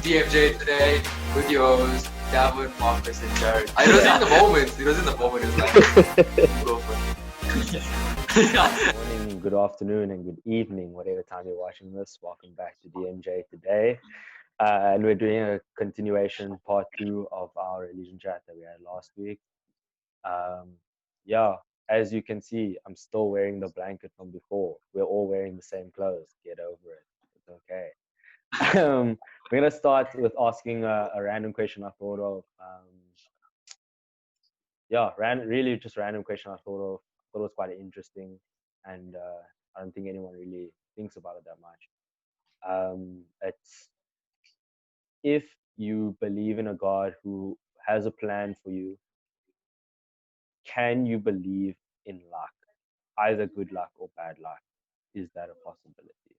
DMJ Today with your host, Davin, Marcus, and Jared. It was in the moment. It was like, go for it. Good morning, good afternoon, and good evening, whatever time you're watching this. Welcome back to DMJ Today. And we're doing a continuation, part 2 of our religion chat that we had last week. As you can see, I'm still wearing the blanket from before. We're all wearing the same clothes. Get over it. It's okay. We're going to start with asking a random question I thought of. Really just random question I thought of. Thought it was quite interesting, and I don't think anyone really thinks about it that much. It's if you believe in a God who has a plan for you, can you believe in luck, either good luck or bad luck? Is that a possibility?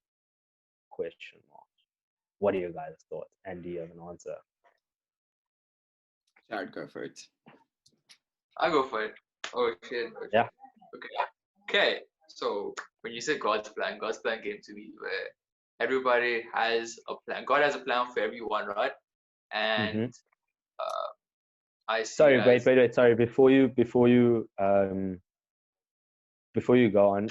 Question mark. What are your guys' thoughts? And do you have an answer? Jared, go for it. I'll go for it. Oh shit. Yeah. Okay. So when you say God's plan came to me where everybody has a plan. God has a plan for everyone, right? And I see. Sorry, wait. Sorry, before you go on,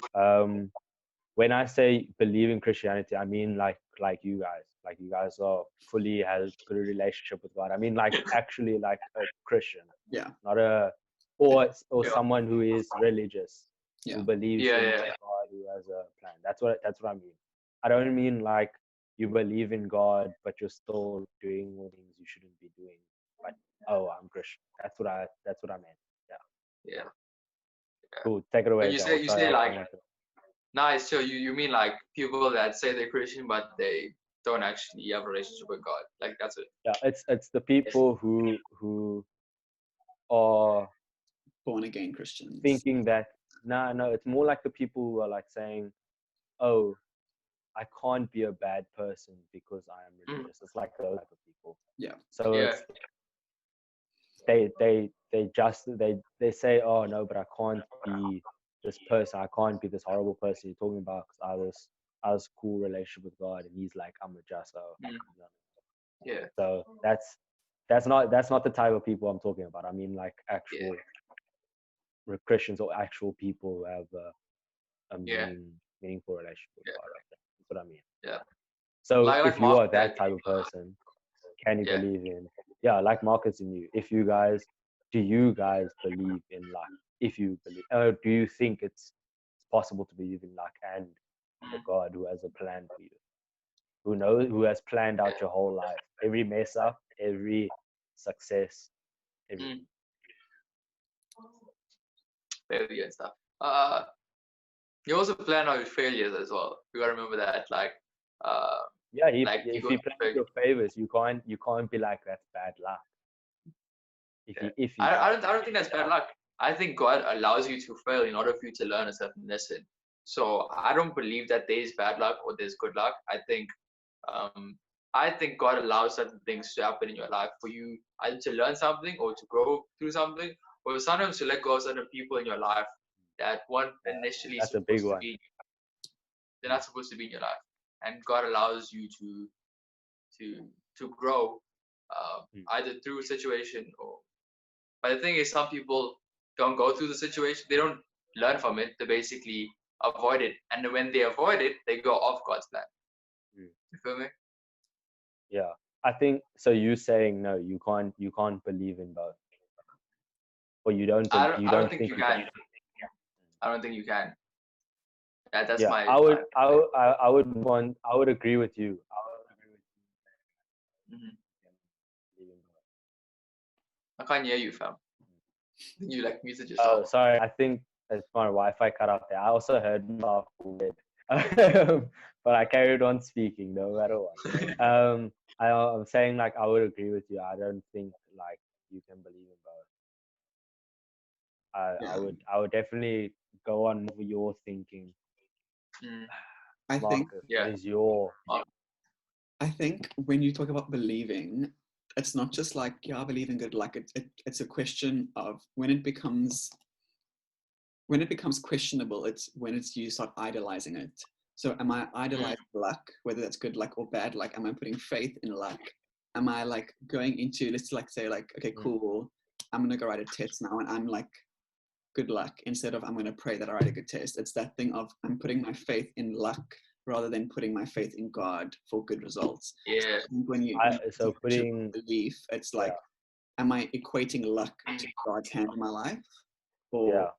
when I say believe in Christianity, I mean like you guys. Like you guys are fully has good relationship with God. I mean like actually like a Christian. Yeah. Not a or someone who is religious. Yeah. Who believes in a God who has a plan. That's what I mean. I don't mean like you believe in God but you're still doing things you shouldn't be doing. But I'm Christian. That's what I meant. Yeah. Cool. Take it away. When you say like nice, so you mean like people that say they're Christian but they don't actually have a relationship with God. Like that's it. Yeah, it's the people who are born again Christians thinking that no, it's more like the people who are like saying, oh, I can't be a bad person because I am religious. It's like those type of people. Yeah. So it's they say, oh no, but I can't be this person. I can't be this horrible person you're talking about because I was cool relationship with God, and He's like, I'm a just so. Yeah. So that's not the type of people I'm talking about. I mean like actual Christians or actual people who have a meaningful relationship with God. That's what I mean. Yeah. So like if you are that type of person, can you believe in? Yeah, like Marcus and you. Do you guys believe in luck? If you believe, do you think it's possible to believe in luck and a God who has a plan for you, who has planned out your whole life, every mess up, every success, everything. Failure and stuff. You also plan out your failures as well. You gotta remember that. If he plans your favors, you can't be like that's bad luck. I don't think that's bad luck. I think God allows you to fail in order for you to learn a certain lesson. So I don't believe that there is bad luck or there's good luck. I think God allows certain things to happen in your life for you either to learn something or to grow through something, or sometimes to let go of certain people in your life that weren't initially supposed to be. They're not supposed to be in your life, and God allows you to grow either through a situation or. But the thing is, some people don't go through the situation. They don't learn from it. They basically avoid it, and when they avoid it, they go off God's plan. You feel me? Yeah, I think so. You saying no, you can't believe in both, or you don't. I don't think you can. I don't think you can. That's my. I would agree with you. I can't hear you, fam. You like muted yourself. Oh, sorry. I think it's my Wi-Fi cut out there. I also heard myself weird, but I carried on speaking no matter what. I'm saying like I would agree with you. I don't think like you can believe in both. I would definitely go on with your thinking. I think what is your? I think when you talk about believing, it's not just like I believe in good luck. It's a question of when it becomes questionable. It's when you start idolizing it. So am I idolizing luck, whether that's good luck or bad luck? Am I putting faith in luck? am I like going into, let's like say like, okay, cool, I'm gonna go write a test now, and I'm like, good luck, instead of I'm gonna pray that I write a good test. It's that thing of I'm putting my faith in luck rather than putting my faith in God for good results. Yeah. So when you putting belief, it's like, am I equating luck to God's hand in my life, or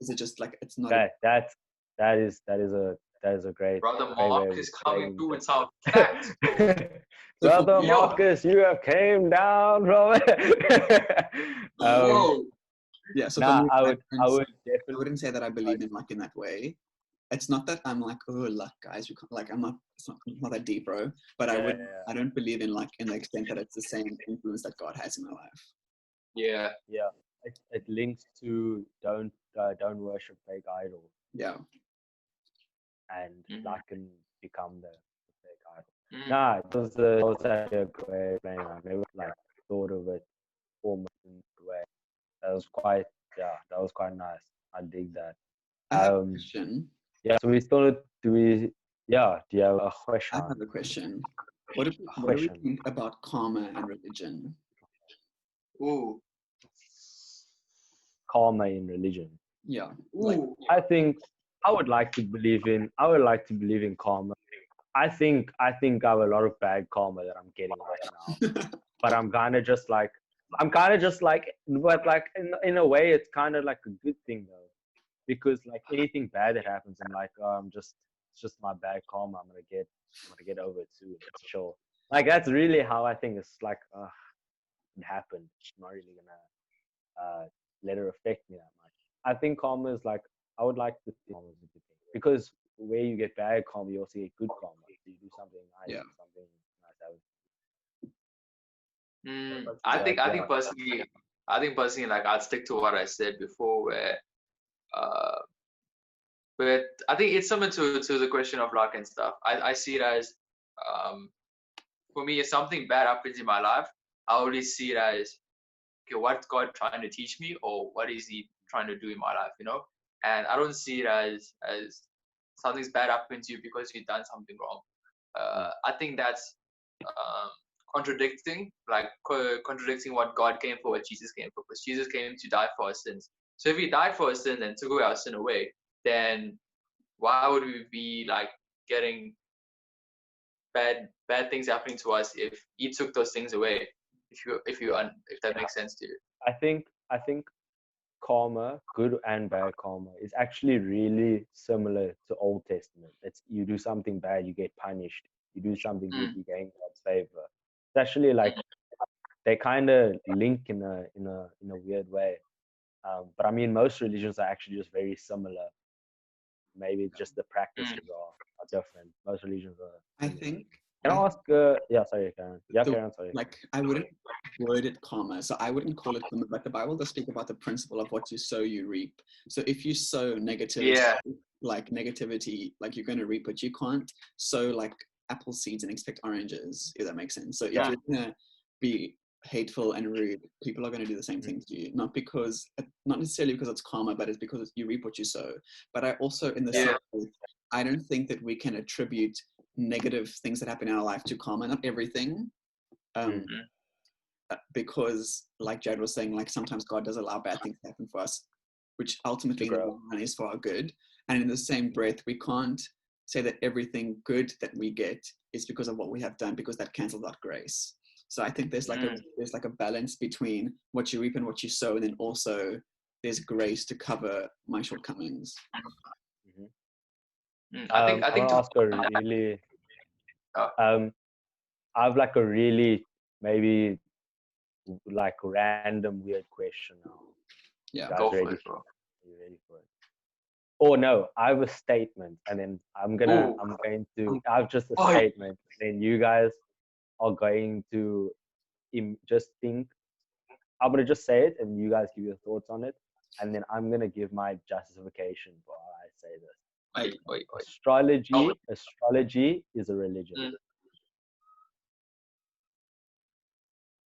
is it just like it's not? That is a great. Brother great Mark is coming through with some facts. Brother Marcus, you have came down from it. Yeah. So I would definitely. I wouldn't say that I believe in luck in that way. It's not that I'm like, oh, luck, guys. You can't, like, I'm not. It's not that deep, bro. But I don't believe in luck in the extent that it's the same influence that God has in my life. Yeah. Yeah. It links to don't worship fake idols. Yeah. And that can become the fake idol. It was actually a great plan. I never like thought of it almost in that way. That was quite nice. I dig that. I have a question. Yeah, so we still do you have a question? I have a question. What do we think about karma and religion? Ooh. Karma in religion. Yeah. I think I would like to believe in karma. I think I have a lot of bad karma that I'm getting right now. But I'm kind of just like, but like in a way, it's kind of like a good thing though, because like anything bad that happens, I'm like, it's just my bad karma. I'm gonna get over it soon. It's chill. Like that's really how I think it's like. It happened. I'm not really gonna let it affect me that much. I think karma is like, I would like to think karma is a good thing, because where you get bad karma, you also get good karma. So you do something nice, something nice. I think personally, like I'd stick to what I said before, where but I think it's similar to the question of luck and stuff. I see it as for me, if something bad happens in my life, I always see it as, okay, what's God trying to teach me, or what is He trying to do in my life, you know? And I don't see it as something's bad happened to you because you've done something wrong. I think that's contradicting what God came for, what Jesus came for, because Jesus came to die for our sins. So if He died for our sins and took away our sin away, then why would we be like getting bad things happening to us if He took those things away? If that makes sense to you. I think karma, good and bad karma, is actually really similar to Old Testament. It's you do something bad, you get punished. You do something good, you gain God's favor. It's actually like they kind of link in a weird way. But I mean, most religions are actually just very similar. Maybe just the practices are different. Most religions are. I think. Can I ask? Sorry, Karen. Yeah, Karen. Sorry. Like, I wouldn't word it karma, so I wouldn't call it karma. But the Bible does speak about the principle of what you sow, you reap. So if you sow negativity, like you're going to reap, but you can't sow like apple seeds and expect oranges. If that makes sense. So if you're going to be hateful and rude, people are going to do the same thing to you. Not necessarily because it's karma, but it's because you reap what you sow. But I also, in the same way, I don't think that we can attribute negative things that happen in our life to karma. Not everything, because like Jad was saying, like sometimes God does allow bad things to happen for us, which ultimately in the long run is for our good. And in the same breath, we can't say that everything good that we get is because of what we have done, because that cancels out grace. So I think there's like a balance between what you reap and what you sow, and then also there's grace to cover my shortcomings. I think to ask a really I have like a really maybe like random weird question now. Yeah, go for it, bro. Are you ready for it? Oh no, I have a statement, and then I'm going to have just a statement. Then you guys are going to just think. I'm gonna just say it, and you guys give your thoughts on it, and then I'm gonna give my justification for how I say this. Wait. Astrology is a religion.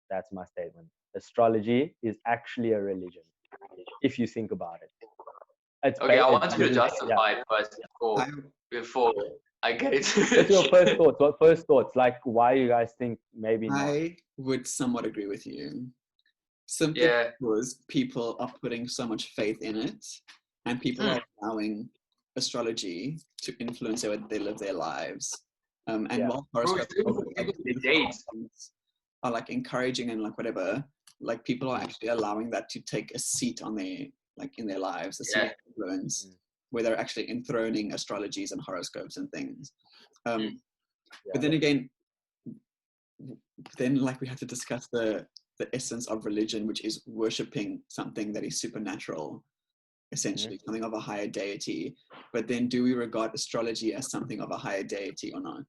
That's my statement. Astrology is actually a religion, if you think about it. I want you to justify it first before I get it. What's your first thoughts? What first thoughts? Like, why you guys think maybe not? I would somewhat agree with you. Simply because people are putting so much faith in it, and people are allowing astrology to influence how they live their lives. And while horoscopes are like encouraging and like whatever, like people are actually allowing that to take a seat on their in their lives, a seat of influence, where they're actually enthroning astrologies and horoscopes and things. But then again, like we had to discuss the essence of religion, which is worshipping something that is supernatural, essentially something of a higher deity. But then do we regard astrology as something of a higher deity or not?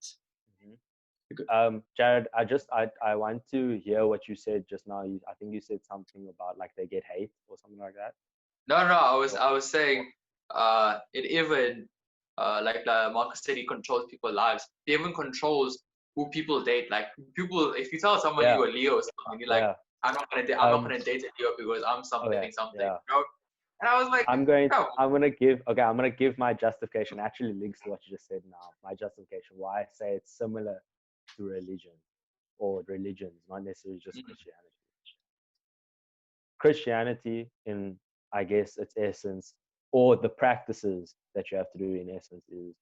Jared, I want to hear what you said just now. I think you said something about like they get hate or something like that. No, I was saying it even like Marcus said, he controls people's lives. He even controls who people date. Like people, if you tell someone you're a Leo or something, you're like, I'm not gonna date a Leo because I'm something. You know? And I was like, I'm gonna give my justification. Actually links to what you just said now. My justification why I say it's similar to religion or religions, not necessarily just Christianity. Christianity, in I guess its essence, or the practices that you have to do in essence, is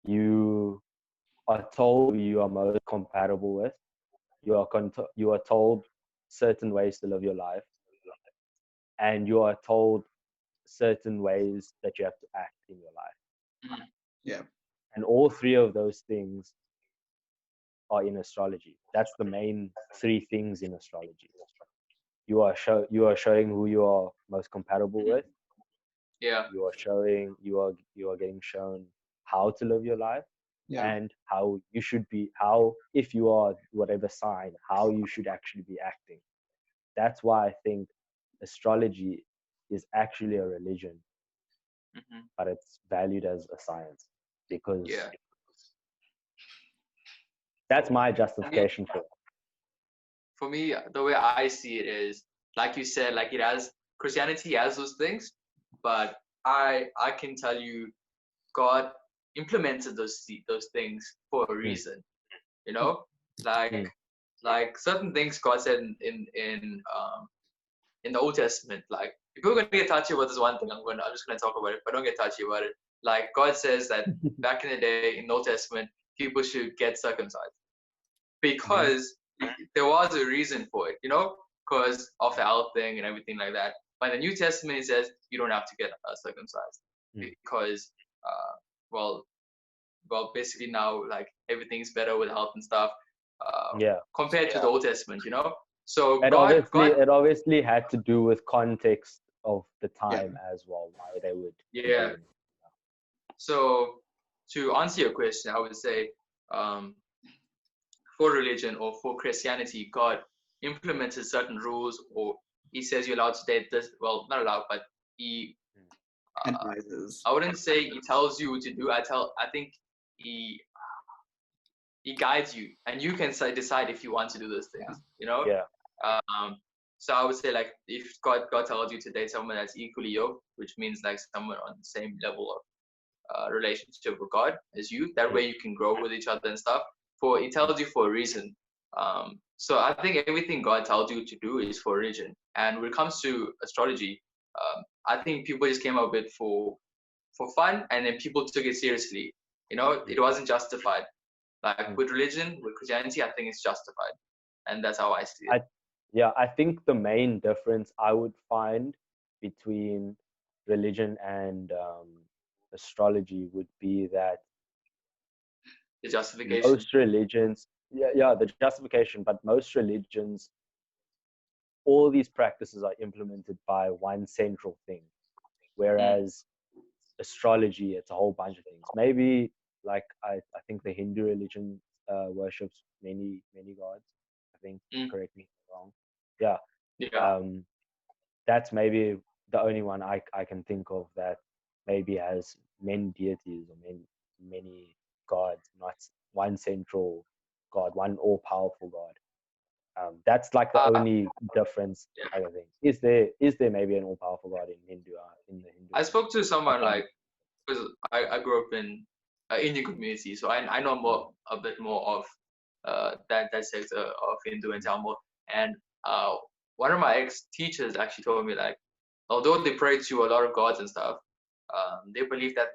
you are told who you are most compatible with. You are told certain ways to live your life, and you are told certain ways that you have to act in your life. Yeah. And all three of those things are in astrology. That's the main three things in astrology. You are showing who you are most compatible with. Yeah. You are getting shown how to live your life, and how you should be, if you are whatever sign, how you should actually be acting. That's why I think astrology is actually a religion, but it's valued as a science, because that's my justification for it. For me, the way I see it is, like you said, like Christianity has those things, but I can tell you, God implemented those things for a reason. You know, like certain things God said in the Old Testament. Like if we're gonna get touchy about this one thing, I'm just gonna talk about it, but don't get touchy about it. Like God says that back in the day in the Old Testament, people should get circumcised because there was a reason for it, you know, because of the health thing and everything like that. But in the New Testament, it says you don't have to get circumcised because, well, basically now like everything's better with health and stuff, compared to the Old Testament, you know. So it obviously had to do with context of the time as well, why they would. Yeah. So to answer your question, I would say, for religion or for Christianity, God implemented certain rules, or he says you're allowed to date this. Well, not allowed, but he advises. I wouldn't say he tells you to do. I think he guides you, and you can decide if you want to do those things. You know. So I would say, like, if God tells you to date someone that's equally yoked, which means like someone on the same level of relationship with God as you, that way you can grow with each other and stuff. He tells you for a reason. So I think everything God tells you to do is for a reason. And when it comes to astrology, I think people just came up with it for fun, and then people took it seriously. You know, it wasn't justified. Like with religion, with Christianity, I think it's justified, and that's how I see it. I think the main difference I would find between religion and astrology would be that the justification. Most religions, the justification, but most religions, all these practices are implemented by one central thing, whereas astrology, it's a whole bunch of things. Maybe like I think the Hindu religion worships many gods. I think, correct me if I'm wrong. That's maybe the only one I can think of that maybe has many deities or many gods, not one central god, one all-powerful god. That's like the only difference. I think. Is there maybe an all-powerful god in the Hindu? I spoke to someone like because I grew up in Indian community, so I know a bit more of that sector of Hindu and Tamil. And one of my ex-teachers actually told me, like, although they pray to a lot of gods and stuff, they believe that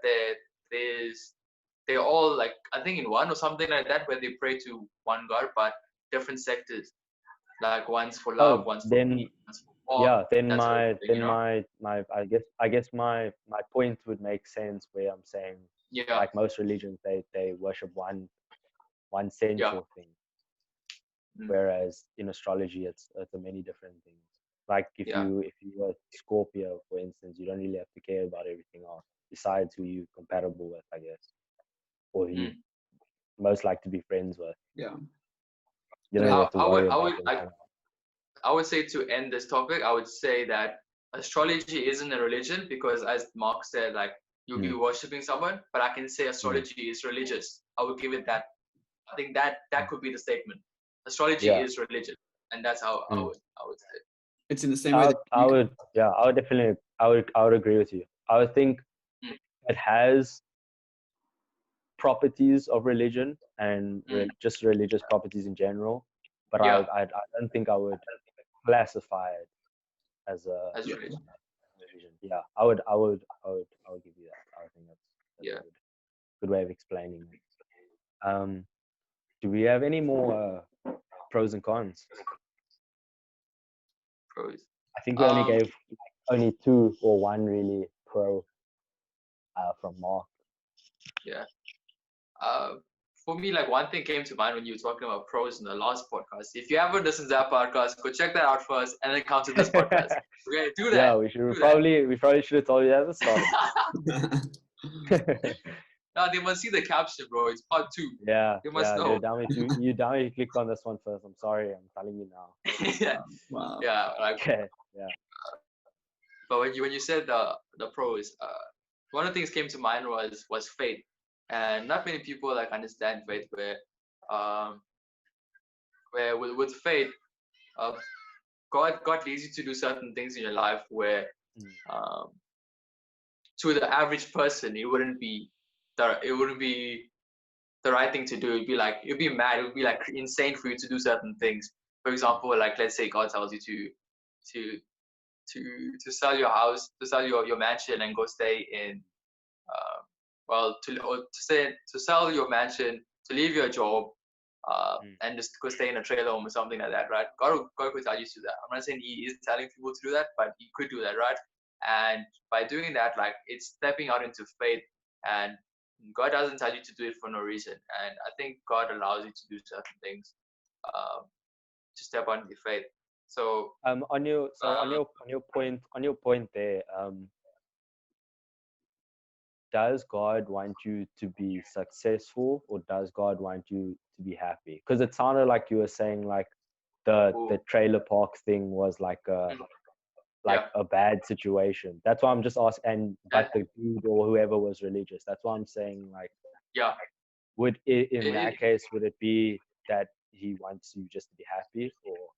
they're all, like, I think in one or something like that, where they pray to one god, but different sectors. Like one's for love, one's for peace, one's for war. Yeah, then my I guess my point would make sense, where I'm saying, like most religions, they worship one central thing, whereas in astrology it's a many different things. Like if you were Scorpio, for instance, you don't really have to care about everything else besides who you're compatible with, I guess, or who you most like to be friends with. Yeah. You don't have to worry about I would say, to end this topic, I would say that astrology isn't a religion, because, as Mark said, like, you'll be worshipping someone, but I can say astrology is religious. I would give it that. I think that could be the statement. Astrology is religion, and that's how I would say it. It's in the same way that I would definitely I would agree with you. I would think it has properties of religion and just religious properties in general, but I don't think I would classify it as religion. Yeah, I would give you that. I think that's a good way of explaining it. Do we have any more pros and cons? Pros. I think we only gave only 2 or 1 really pro from Mark. Yeah. For me, like, one thing came to mind when you were talking about pros in the last podcast. If you haven't listened to that podcast, go check that out first, and then come to this podcast. Okay, do that. Yeah, we probably should have told you at the start. No, they must see the caption, bro. It's part 2. Yeah, they must know. You clicked on this one first. I'm sorry, I'm telling you now. Yeah. Wow. Yeah, like, yeah. But when you said the pros, one of the things came to mind was faith. And not many people, like, understand faith, where with faith, God leads you to do certain things in your life where to the average person it wouldn't be the right thing to do. It'd be mad, it would be like insane for you to do certain things. For example, like, let's say God tells you to sell your house, to sell your mansion and go stay in to sell your mansion, to leave your job, and just go stay in a trailer home or something like that, right? God could tell you to do that. I'm not saying He is telling people to do that, but He could do that, right? And by doing that, like, it's stepping out into faith, and God doesn't tell you to do it for no reason. And I think God allows you to do certain things to step out into faith. So on your point there, does God want you to be successful, or does God want you to be happy? Because it sounded like you were saying, like, the trailer park thing was like a bad situation. That's why I'm just asking. But the dude or whoever was religious. That's why I'm saying, like, would it, in that case, would it be that he wants you just to be happy, or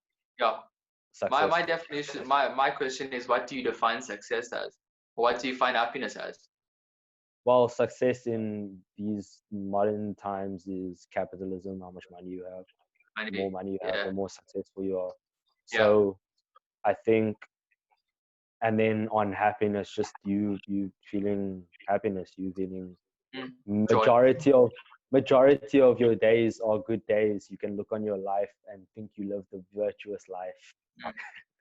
successful? My definition, my question is, what do you define success as? What do you find happiness as? Well, success in these modern times is capitalism. How much money you have, the more money you have, the more successful you are. So I think, and then on happiness, just you feeling happiness, you feeling majority of your days are good days. You can look on your life and think you lived a virtuous life.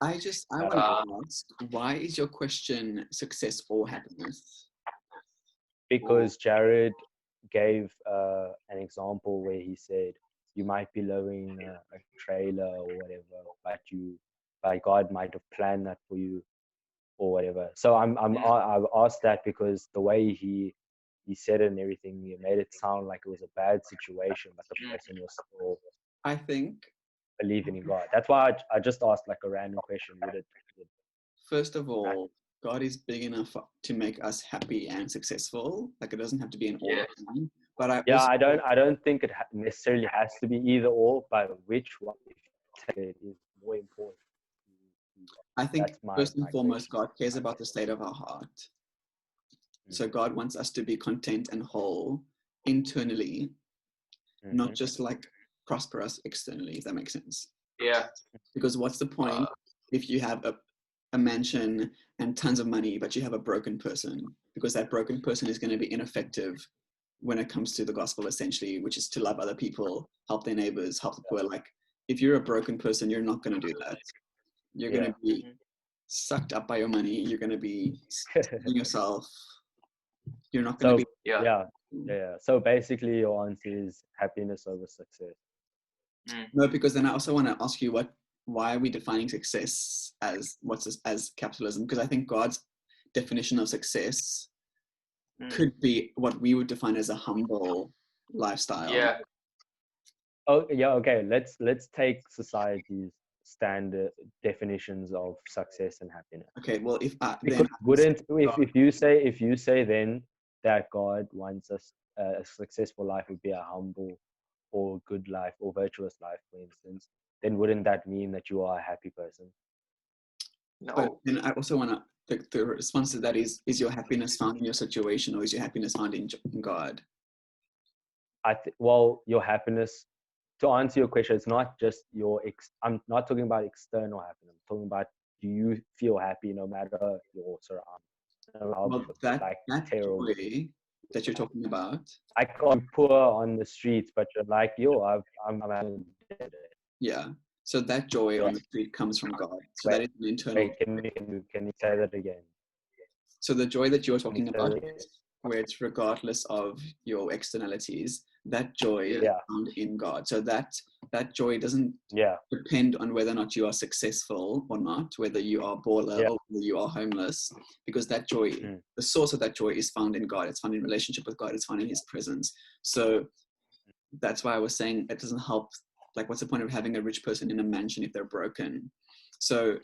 I want to ask, why is your question success or happiness? Because Jared gave an example where he said you might be living in a trailer or whatever, but God might have planned that for you or whatever. So I've asked that because the way he said it and everything, he made it sound like it was a bad situation, but the person was still, I think, believing in God. That's why I just asked, like, a random question. First of all, God is big enough to make us happy and successful. Like, it doesn't have to be an all the time. But I don't think it necessarily has to be either or, but which one is more important. I think first and foremost, God cares about the state of our heart. So God wants us to be content and whole internally, not just like prosperous externally, if that makes sense. Yeah. Because what's the point if you have a mansion and tons of money, but you have a broken person? Because that broken person is going to be ineffective when it comes to the gospel, essentially, which is to love other people, help their neighbors, help the poor. Like, if you're a broken person, you're not going to do that. You're going to be sucked up by your money. You're going to be yourself. You're not going to be. Yeah. So basically, your answer is happiness over success. No, because then I also want to ask you why are we defining success as as capitalism? Because I think God's definition of success could be what we would define as a humble lifestyle. Yeah. Oh yeah. Okay. Let's take society's standard definitions of success and happiness. Okay. Well, if you say then that God wants us a successful life would be a humble or good life or virtuous life, for instance, then wouldn't that mean that you are a happy person? No. But then I also want to. The response to that is your happiness found in your situation, or is your happiness found in God? Well, your happiness, to answer your question, it's not just I'm not talking about external happiness. I'm talking about, do you feel happy no matter your surroundings? Well, that joy that you're talking about. I can't be poor on the streets, but you're like, I'm having a day. Yeah. So that joy on the street comes from God. So that is an internal. Can you say that again? So the joy that you're talking about, where it's regardless of your externalities, that joy is found in God. So that joy doesn't depend on whether or not you are successful or not, whether you are baller or whether you are homeless, because that joy, the source of that joy is found in God. It's found in relationship with God. It's found in His presence. So that's why I was saying it doesn't help. Like, what's the point of having a rich person in a mansion if they're broken? So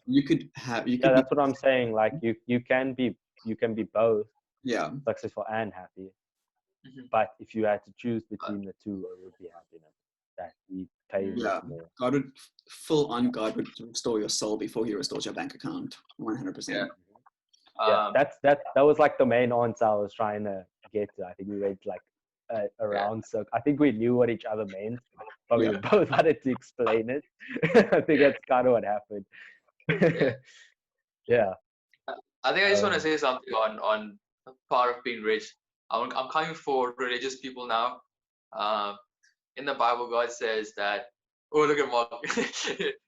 you could have. That's what I'm saying. Like you can be both. Yeah. Successful and happy. But if you had to choose between the two, it would be happiness. That He pays more. God would restore your soul before He restores your bank account. 100%. That was like the main answer I was trying to get to. I think we went like around. So I think we knew what each other meant, but we both wanted to explain it. I think that's kind of what happened. I think I just want to say something on part of being rich. I'm coming for religious people now. In the Bible, God says that. Oh, look at Mark.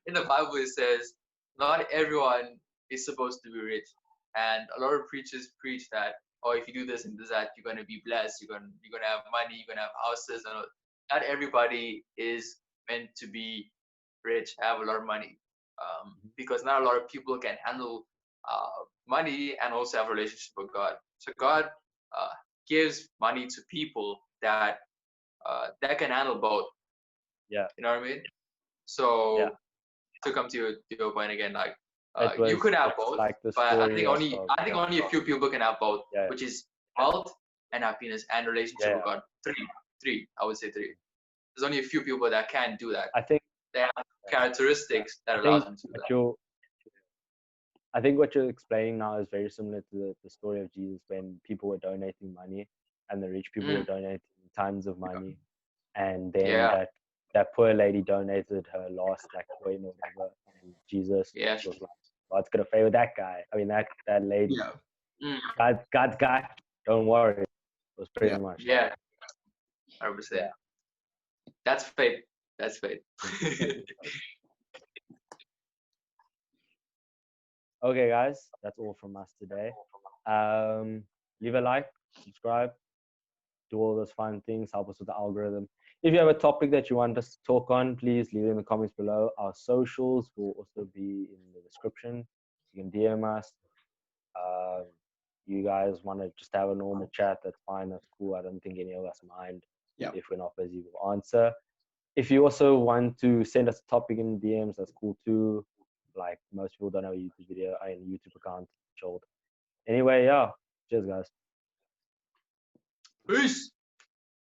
In the Bible, it says not everyone is supposed to be rich, and a lot of preachers preach that. Oh, if you do this and do that, you're gonna be blessed. You're gonna have money. You're gonna have houses. And not everybody is meant to be rich, have a lot of money, because not a lot of people can handle money and also have a relationship with God. So God gives money to people that can handle both. Yeah. You know what I mean? So to come to your point again, like you could have both, like but I think only a few people can have both, which is health and happiness and relationship with God. Three, I would say three. There's only a few people that can do that. I think they have characteristics that allow them to do that. I think what you're explaining now is very similar to the story of Jesus, when people were donating money and the rich people were donating tons of money, and then that poor lady donated her last like coin or whatever, and Jesus was like, God's gonna favor that guy. I mean that lady. God's guy. Don't worry. It was pretty much. 100%. That's faith. That's faith. Okay, guys, that's all from us today. Leave a like, subscribe, do all those fun things, help us with the algorithm. If you have a topic that you want us to talk on, please leave it in the comments below. Our socials will also be in the description. You can DM us. You guys want to just have a normal chat, that's fine, that's cool. I don't think any of us mind if we're not busy, we'll answer. If you also want to send us a topic in DMs, that's cool too. Like, most people don't have a YouTube video, a YouTube account. Chilled. Anyway, cheers, guys. Peace.